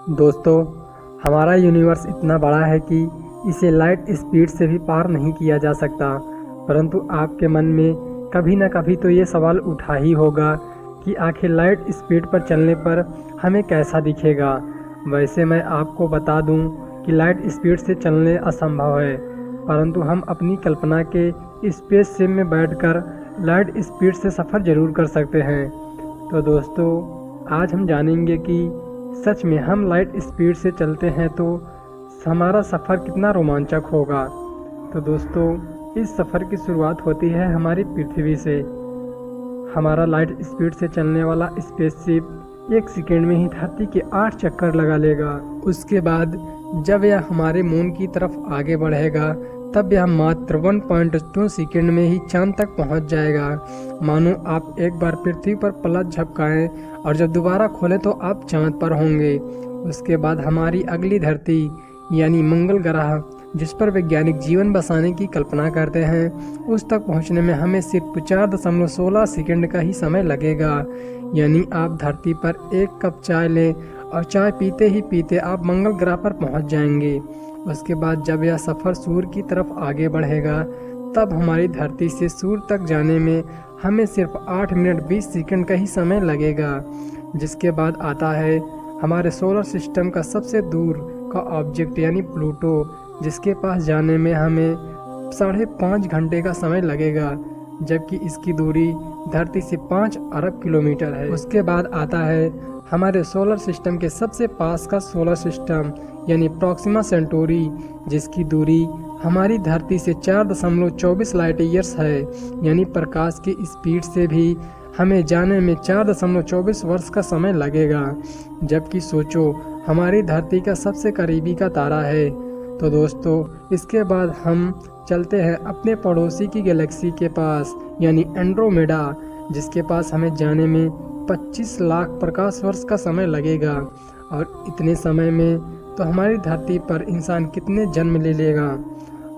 दोस्तों, हमारा यूनिवर्स इतना बड़ा है कि इसे लाइट स्पीड से भी पार नहीं किया जा सकता। परंतु आपके मन में कभी न कभी तो ये सवाल उठा ही होगा कि आखिर लाइट स्पीड पर चलने पर हमें कैसा दिखेगा। वैसे मैं आपको बता दूं कि लाइट स्पीड से चलने असंभव है, परंतु हम अपनी कल्पना के स्पेसशिप में बैठकर लाइट स्पीड से सफ़र ज़रूर कर सकते हैं। तो दोस्तों, आज हम जानेंगे कि सच में हम लाइट स्पीड से चलते हैं तो हमारा सफ़र कितना रोमांचक होगा। तो दोस्तों, इस सफ़र की शुरुआत होती है हमारी पृथ्वी से। हमारा लाइट स्पीड से चलने वाला स्पेसशिप 1 सेकेंड में ही धरती के 8 चक्कर लगा लेगा। उसके बाद जब यह हमारे मून की तरफ आगे बढ़ेगा तब यह मात्र 1.2 सेकेंड में ही चांद तक पहुंच जाएगा। मानो आप एक बार पृथ्वी पर पलक झपकाएं और जब दोबारा खोलें तो आप चांद पर होंगे। उसके बाद हमारी अगली धरती यानी मंगल ग्रह, जिस पर वैज्ञानिक जीवन बसाने की कल्पना करते हैं, उस तक पहुंचने में हमें सिर्फ 4.16 सेकेंड का ही समय लगेगा। यानी आप धरती पर 1 कप चाय लें और चाय पीते ही पीते आप मंगल ग्रह पर पहुंच जाएंगे। उसके बाद जब यह सफ़र सूर्य की तरफ आगे बढ़ेगा तब हमारी धरती से सूर्य तक जाने में हमें सिर्फ 8 मिनट 20 सेकंड का ही समय लगेगा। जिसके बाद आता है हमारे सोलर सिस्टम का सबसे दूर का ऑब्जेक्ट यानी प्लूटो, जिसके पास जाने में हमें 5.5 घंटे का समय लगेगा, जबकि इसकी दूरी धरती से 5 अरब किलोमीटर है। उसके बाद आता है हमारे सोलर सिस्टम के सबसे पास का सोलर सिस्टम यानी प्रॉक्सिमा सेंटोरी, जिसकी दूरी हमारी धरती से 4.24 लाइट ईयर्स है। यानी प्रकाश की स्पीड से भी हमें जाने में 4.24 वर्ष का समय लगेगा। जबकि सोचो, हमारी धरती का सबसे करीबी का तारा है। तो दोस्तों, इसके बाद हम चलते हैं अपने पड़ोसी की गैलेक्सी के पास यानी एंड्रोमेडा, जिसके पास हमें जाने में 25 लाख प्रकाश वर्ष का समय लगेगा। और इतने समय में तो हमारी धरती पर इंसान कितने जन्म ले लेगा।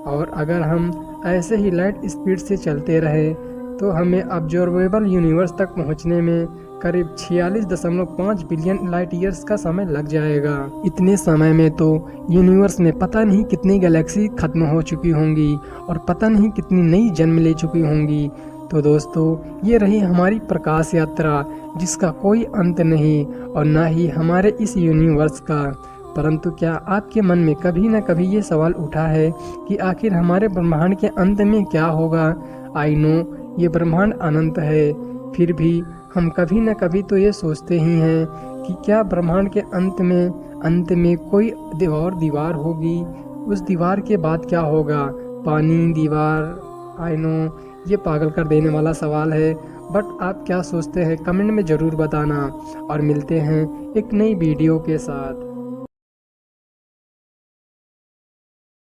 और अगर हम ऐसे ही लाइट स्पीड से चलते रहे तो हमें ऑब्जर्वेबल यूनिवर्स तक पहुंचने में करीब 46.5 बिलियन लाइट ईयर्स का समय लग जाएगा। इतने समय में तो यूनिवर्स में पता नहीं कितनी गैलेक्सी खत्म हो चुकी होंगी और पता नहीं कितनी नई जन्म ले चुकी होंगी। तो दोस्तों, ये रही हमारी प्रकाश यात्रा, जिसका कोई अंत नहीं और ना ही हमारे इस यूनिवर्स का। परंतु क्या आपके मन में कभी न कभी ये सवाल उठा है कि आखिर हमारे ब्रह्मांड के अंत में क्या होगा? आई नो ये ब्रह्मांड अनंत है, फिर भी हम कभी न कभी तो ये सोचते ही हैं कि क्या ब्रह्मांड के अंत में कोई दीवार होगी। उस दीवार के बाद क्या होगा? पानी, दीवार? आई नो ये पागल कर देने वाला सवाल है, बट आप क्या सोचते हैं कमेंट में ज़रूर बताना। और मिलते हैं एक नई वीडियो के साथ।